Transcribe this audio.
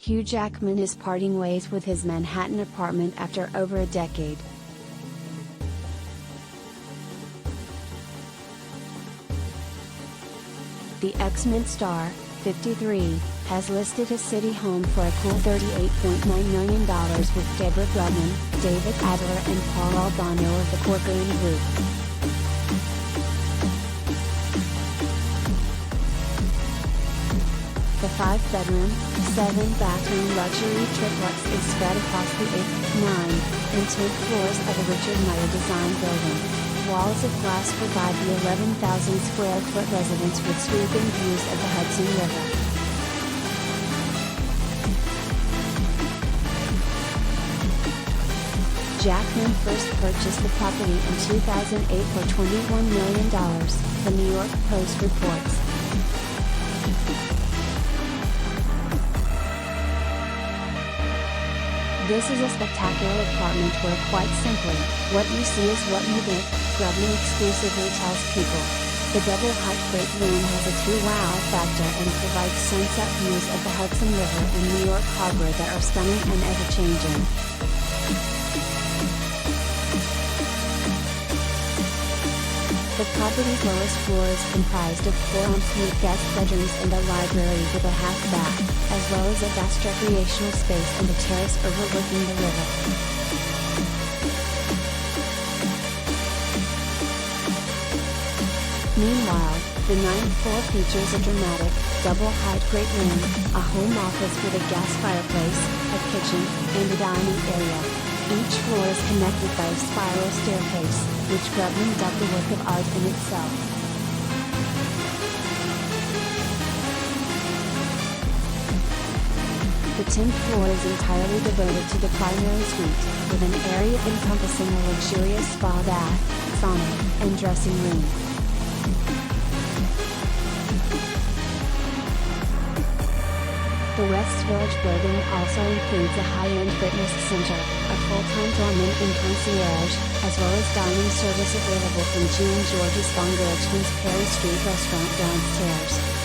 Hugh Jackman is parting ways with his Manhattan apartment after over a decade. The X-Men star, 53, has listed his city home for a cool $38.9 million with Deborah Grubman, David Adler and Paul Albano of the Corcoran Group. The 5-bedroom, 7-bathroom luxury triplex is spread across the 8th, 9th, and 10th floors of the Richard Meier-designed building. Walls of glass provide the 11,000 square foot residence with sweeping views of the Hudson River. Jackman first purchased the property in 2008 for $21 million, the New York Post reports. This is a spectacular apartment where, quite simply, what you see is what you get, Grubman exclusively tells People. The double-height great room has a true wow factor and provides sunset views of the Hudson River and New York Harbor that are stunning and ever-changing. The property's lowest floor is comprised of 4 en-suite guest bedrooms and a library with a half bath, as well as a vast recreational space and a terrace overlooking the river. Meanwhile, the 9th floor features a dramatic, double-height great room, a home office with a gas fireplace, a kitchen, and a dining area. Each floor is connected by a spiral staircase, which Grubman dubbed a work of art in itself. The 10th floor is entirely devoted to the primary suite, with an area encompassing a luxurious spa bath, sauna, and dressing room. The West Village building also includes a high-end fitness center, a full-time doorman and concierge, as well as dining service available from Jean Georges Von Gerchman's Perry Street restaurant downstairs.